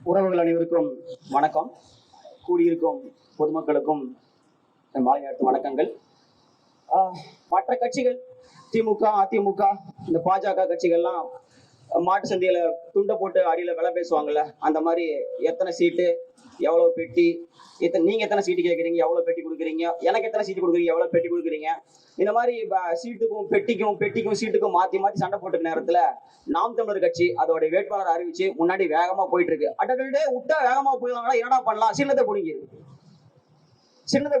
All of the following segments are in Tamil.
உறவுகள் அனைவருக்கும் வணக்கம். கூடியிருக்கும் பொதுமக்களுக்கும் மாலை நேரத்து வணக்கங்கள். மற்ற கட்சிகள் திமுக, அதிமுக, இந்த பாஜக கட்சிகள்லாம் மாட்டு சந்தையில துண்டை போட்டு அடியில விலை பேசுவாங்கல்ல, அந்த மாதிரி எத்தனை சீட்டு, எவ்வளவு பெட்டி, நீங்க எத்தனை சீட்டு கேட்குறீங்க, எவ்வளவு பெட்டி கொடுக்குறீங்க, எனக்கு எத்தனை சீட்டு கொடுக்குறீங்க, எவ்வளவு பெட்டி கொடுக்குறீங்க, இந்த மாதிரி சீட்டுக்கும் பெட்டிக்கும் சீட்டுக்கும் மாத்தி மாத்தி சண்டை போட்டு நேரத்துல நாம் தமிழர் கட்சி அதோட வேட்பாளர் அறிவிச்சு முன்னாடி வேகமா போயிட்டு இருக்கு. அட்டே விட்டா வேகமா போயிடுவாங்களா, என்னடா பண்ணலாம், சின்னத்தை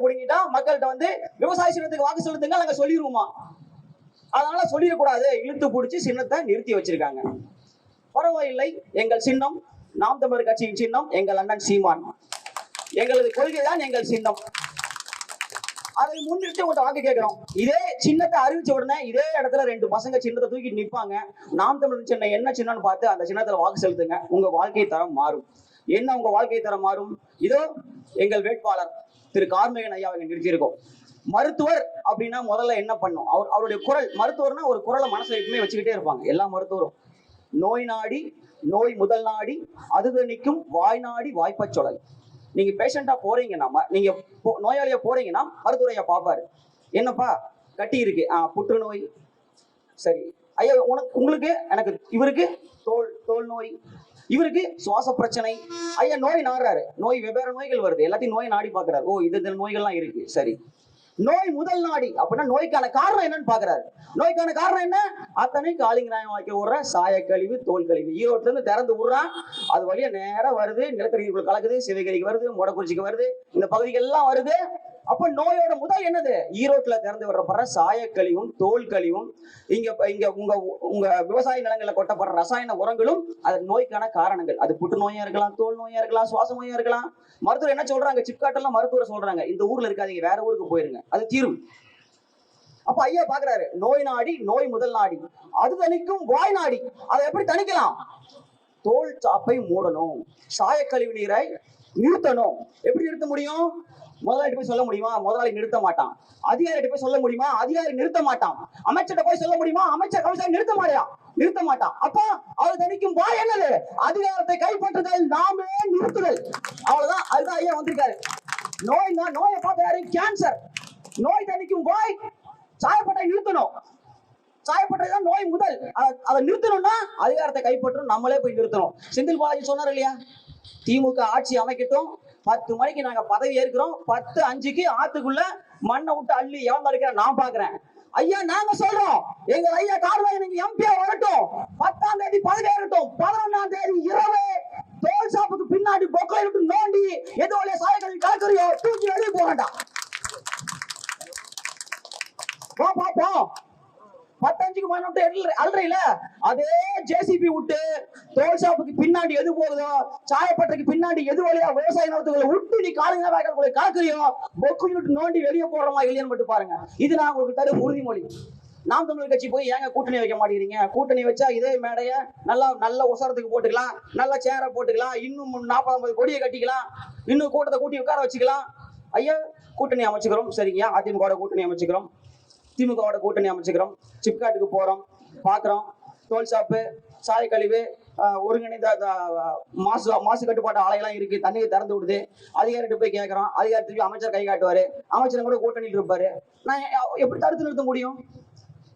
பிடிங்கிட்டா மக்கள்கிட்ட வந்து விவசாய சின்னத்துக்கு வாக்கு செலுத்துங்க நாங்க சொல்லிடுவோமா, அதனால சொல்லிடக்கூடாது, இழுத்து பிடிச்சி சின்னத்தை நிறுத்தி வச்சிருக்காங்க. பரவாயில்லை, எங்கள் சின்னம் நாம் தமிழர் கட்சியின் சின்னம் எங்கள் அண்ணன் சீமான், எங்களது கொள்கை தான் எங்கள் சின்னம். அதை முன்னிட்டு உங்கள்கிட்ட வாக்கு கேட்கிறோம். இதே சின்னத்தை அறிவிச்ச உடனே இதே இடத்துல ரெண்டு பசங்க சின்னத்தை தூக்கி நிற்பாங்க. நாம் தமிழர் சின்னம் என்ன சின்னம்னு பார்த்து அந்த சின்னத்துல வாக்கு செலுத்துங்க, உங்க வாழ்க்கை தரம் மாறும். என்ன உங்க வாழ்க்கை தரம் மாறும்? இதோ எங்கள் வேட்பாளர் திரு கார்மேகன் ஐயா நிறுத்தியிருக்கோம். மருத்துவர் அப்படின்னா முதல்ல என்ன பண்ணும்? அவருடைய குரல், மருத்துவர்னா ஒரு குரலை மனசுல எப்பவுமே வச்சுக்கிட்டே இருப்பாங்க எல்லா மருத்துவரும். நோய் நாடி நோய் முதல் நாடி அது நிற்கும் வாய் நாடி வாய்ப்ப சொல்லல். நீங்க பேஷண்டா போறீங்கன்னா, நீங்க நோயாளியா போறீங்கன்னா மருத்துவரையா பாப்பாரு. என்னப்பா கட்டி இருக்கு, புற்றுநோய், சரி ஐயா உங்களுக்கு, எனக்கு இவருக்கு தோல் நோய், இவருக்கு சுவாச பிரச்சனை, ஐயா நோய் நாடுறாரு, நோய் வெவ்வேறு நோய்கள் வருது, எல்லாத்தையும் நோய் நாடி பாக்குறாரு. ஓ இது நோய்கள்லாம் இருக்கு, சரி. நோய் முதல் நாடி அப்படின்னா நோய்க்கான காரணம் என்னன்னு பாக்குறாரு. நோய்க்கான காரணம் என்ன? அத்தனை காலிங்கராயம் வாக்கி விடுற சாயக்கழிவு, தோல் கழிவு ஈரோட்ல இருந்து திறந்து விடுறான், அது வழியா நேரம் வருது, நிலத்தடிக்குள்ள கலக்குது, சிவகிரிக்கு வருது, மொடக்குறிச்சிக்கு வருது, இந்த பகுதிகள் எல்லாம் வருது. அப்ப நோயோட முதல் என்னது? ஈரோட்ல திறந்து விடுறப்படுற சாயக்கழிவும் தோல் கழிவும், இங்க உங்க விவசாய நிலங்கள்ல கொட்டப்படுற ரசாயன உரங்களும் அது நோய்க்கான காரணங்கள். அது புற்றுநோயா இருக்கலாம், தோல் நோயா இருக்கலாம், சுவாச நோயா இருக்கலாம். மருத்துவர் என்ன சொல்றாங்க? சிப்காட்டெல்லாம் மருத்துவர் சொல்றாங்க, இந்த ஊர்ல இருக்காதீங்க, வேற ஊருக்கு போயிருங்க, அது தீரும். அப்ப ஐயா பாக்குறாரு, நோய் நாடி நோய் முதல் நாடி அது தணிக்கும் வாய் நாடி. அதை எப்படி தணிக்கலாம்? தோல் சாப்பை மூடணும், சாயக்கழிவு நீரை நிறுத்தணும். எப்படி நிறுத்த முடியும்? முதலாளி போய் சொல்ல முடியுமா? முதலாளி நிறுத்த மாட்டான். அதிகாரி போய் சொல்ல முடியுமா? அதிகாரி நிறுத்த மாட்டான். அமைச்சர்கிட்ட போய் சொல்ல முடியுமா? அமைச்சர் கமிஷனர் நிறுத்த மாட்டான். அப்ப அது தணிக்கும் வாய் என்னது? அதிகாரத்தை கைப்பற்றுதல், நாமே நிறுத்துதல். அவ்வளவுதான். அதுதான் ஐயா வந்திருக்காரு. நோயை பார்த்தாரு, கேன்சர். நோய் தணிக்கும் வாய் சாயப்பட்டை நிறுத்தணும். சாயப்பட்டை தான் நோய் முதல். அதை நிறுத்தணும்னா அதிகாரத்தை கைப்பற்றணும், நம்மளே போய் நிறுத்தணும். செந்தில் பாலாஜி சொன்னார் இல்லையா, திமுக ஆட்சி அமைக்கட்டும், 10 மணிக்கு நாங்க பதவி ஏற்கிறோம், 10:05 ஆத்துக்குள்ள மண்ணை விட்டு அள்ளி எவன் தடுக்கிற நான் பாக்குறேன். ஐயா நாங்க சொல்றோம், எங்க ஐயா கார்மேகன் நீங்க எம்பியா வரட்டும், 10ஆம் தேதி பதவி ஏறட்டும், 11ஆம் தேதி இரவு தோல் சாப்புக்கு பின்னாடி பொக்கலை விட்டு நோண்டி எது வழியா சாயக்கழிவு கலக்கறியோ தூக்கி வெளியே போக வேண்டாம். பாப்போம் 10:05 மணி அல்றையில அதே ஜேசிபி விட்டு தோல் ஷாப்புக்கு பின்னாடி எது போகுதோ, சாயப்பட்டறைக்கு பின்னாடி எது வழியா விவசாய நிலத்துக்களை விட்டு நீ காலங்க வேகங்களை கலக்குறியோ பொக்கு விட்டு நோண்டி வெளியே போறோமா இல்லையான்னு மட்டும் பாருங்க. இது நான் உங்களுக்கு தரும் உறுதிமொழி. நாம் தமிழர் கட்சி போய் ஏங்க கூட்டணி வைக்க மாட்டேங்கிறீங்க? கூட்டணி வச்சா இதே மேடைய நல்ல உசரத்துக்கு போட்டுக்கலாம், நல்ல சேரை போட்டுக்கலாம், இன்னும் 40-50 கொடியை கட்டிக்கலாம், இன்னும் கூட்டத்தை கூட்டி உட்கார வச்சுக்கலாம். ஐயா கூட்டணி அமைச்சுக்கிறோம், சரிங்க, அதிமுக கூட்டணி அமைச்சுக்கிறோம், திமுகவோட கூட்டணி அமைச்சுக்கிறோம், சிப்காட்டுக்கு போறோம், பாக்குறோம், தோல் ஷாப்பு, சாயக்கழிவு, ஒருங்கிணைந்த மாசு கட்டுப்பாட்டு ஆலையெல்லாம் இருக்கு, தண்ணியை திறந்து விடுது. அதிகாரிகிட்ட போய் கேட்கறோம், அதிகாரத்துக்கு அமைச்சர் கை காட்டுவாரு, அமைச்சரும் கூட கூட்டணியில் இருப்பாரு. நான் எப்படி தடுத்து நிறுத்த முடியும்?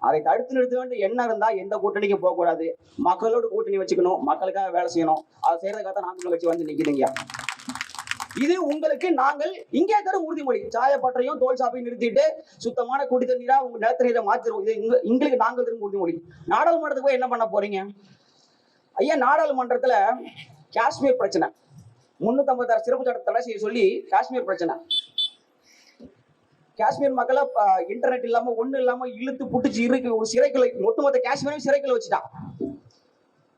அதை தடுத்து நிறுத்த வேண்டிய எண்ணம் இருந்தா எந்த கூட்டணிக்கும் போக கூடாது, மக்களோட கூட்டணி வச்சுக்கணும், மக்களுக்காக வேலை செய்யணும். அதை செய்யறதுக்காக தான் நாம் கட்சி வந்து நிக்குதுங்க. இது உங்களுக்கு நாங்கள் இங்கே தரும் உறுதிமொழி. சாயப்பற்றையும் தோல் சாப்பையும் நிறுத்திட்டு சுத்தமான குடி தண்ணீரா உங்க நிலத்த நீரை மாத்திரும். இது எங்களுக்கு நாங்கள் தரும் உறுதிமொழி. நாடாளுமன்றத்துக்கு போய் என்ன பண்ண போறீங்க? ஐயா நாடாளுமன்றத்துல காஷ்மீர் பிரச்சனை, 356 சிறப்பு சட்ட தடை செய்ய சொல்லி காஷ்மீர் பிரச்சனை, காஷ்மீர் மக்களை இன்டர்நெட் இல்லாம ஒண்ணு இல்லாம இழுத்து புட்டுச்சு இருக்கு ஒரு சிறைக்குள்ள, ஒட்டுமொத்த காஷ்மீரையும் சிறைக்குள்ள வச்சுட்டான்.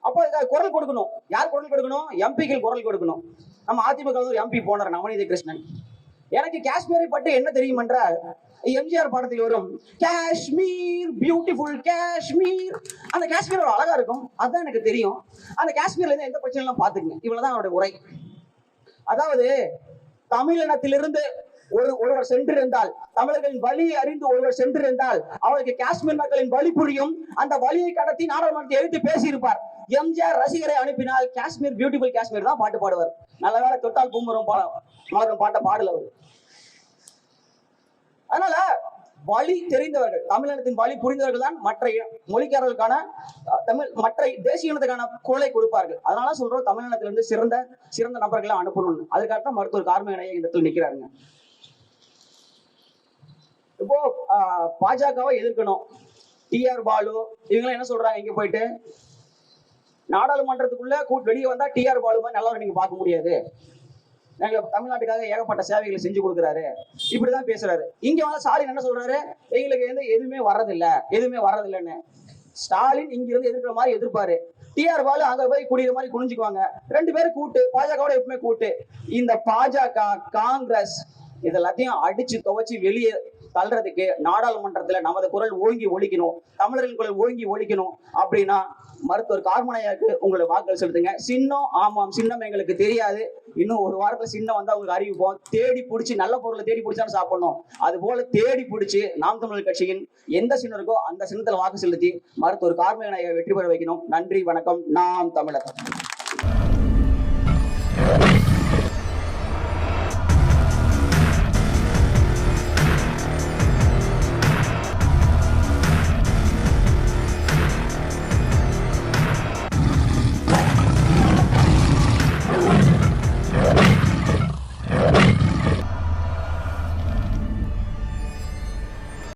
அப்போ குரல் கொடுக்கணும். யார் குரல் கொடுக்கணும்? எம்பிக்கள் குரல் கொடுக்கணும். நம்ம அதிமுக ஒரு எம்பி போனார் நவநீத கிருஷ்ணன். எனக்கு காஷ்மீரை பற்றி என்ன தெரியும் என்றால், எம்ஜிஆர் படத்தில் வரும் காஷ்மீர் பியூட்டிஃபுல் காஷ்மீர், அந்த காஷ்மீர் ஒரு அழகா இருக்கும், அதுதான் எனக்கு தெரியும். அந்த காஷ்மீர்ல இருந்து எந்த பிரச்சனையும் பாத்துக்கங்க. இவ்வளவுதான் அவருடைய உரை. அதாவது தமிழினத்திலிருந்து ஒருவர் சென்றிருந்தால், தமிழர்களின் வலியை அறிந்து ஒருவர் சென்றிருந்தால் அவருக்கு காஷ்மீர் மக்களின் வலி புரியும். அந்த வலியை கடத்தி நாடாளுமன்றத்தை எழுத்து பேசியிருப்பார். எம்ஜிஆர் ரசிகரை அனுப்பினால் காஷ்மீர் பியூட்டிஃபுல் காஷ்மீர் தான் பாட்டு பாடுவார். நல்ல வேளை தொட்டால் பூமரும் மலரும் பாட்டை பாடல அவர். அதனால வழி தெரிந்தவர்கள், தமிழினத்தின் வழி புரிந்தவர்கள் தான் மற்ற மொழிக்காரர்களுக்கான மற்ற தேசிய இனத்துக்கான குரலை கொடுப்பார்கள். அதனால சொல்றோம் தமிழினத்திலிருந்து சிறந்த சிறந்த நபர்களை அனுப்பணும்னு. அதுக்காக மருத்துவர் கார்மேகனையா இந்த இடத்துல நிக்கிறாருங்க. இப்போ பாஜகவை எதிர்க்கணும். டிஆர் பாலு இவங்க என்ன சொல்றாங்க, இங்க போயிட்டு நாடாளுமன்றத்துக்குள்ள வெளியே வந்தா டிஆர் பாலு மாதிரி நல்லா நீங்க பார்க்க முடியாது, நாங்க தமிழ்நாட்டுக்காக ஏகப்பட்ட சேவைகளை செஞ்சு கொடுக்குறாரு, இப்படிதான் பேசுறாரு. இங்க வந்து ஸ்டாலின் என்ன சொல்றாரு, எங்களுக்கு வந்து எதுவுமே வர்றதில்லைன்னு. ஸ்டாலின் இங்க இருந்து எதிர்க்கிற மாதிரி எதிர்ப்பாரு, டிஆர் பாலு அங்க போய் குடிக்கிற மாதிரி குனிஞ்சுக்குவாங்க. ரெண்டு பேரும் கூட்டு, பாஜகவோட எப்பவுமே கூட்டு. இந்த பாஜக காங்கிரஸ் இதெல்லாத்தையும் அடிச்சு துவைச்சு வெளியே தள்ளுறதுக்கு நாடாளுமன்றத்துல நமது குரல் ஓங்கி ஒலிக்கணும், தமிழர்களின் குரல் ஓங்கி ஒலிக்கணும். அப்படின்னா மருத்துவர் கார்மேகனையாக்கு உங்களை வாக்குகள் செலுத்துங்க. சின்னம், ஆமாம் சின்னம் எங்களுக்கு தெரியாது, இன்னும் ஒரு வாரத்துல சின்னம் வந்தா உங்களுக்கு அறிவிப்போம். தேடி பிடிச்சி நல்ல பொருளை தேடி பிடிச்சாலும் சாப்பிடணும். அது போல தேடி பிடிச்சி நாம் தமிழர் கட்சியின் எந்த சின்னம் இருக்கோ அந்த சின்னத்துல வாக்கு செலுத்தி மருத்துவர் கார்மேகனையா வெற்றி பெற வைக்கணும். நன்றி, வணக்கம். நாம் தமிழர்.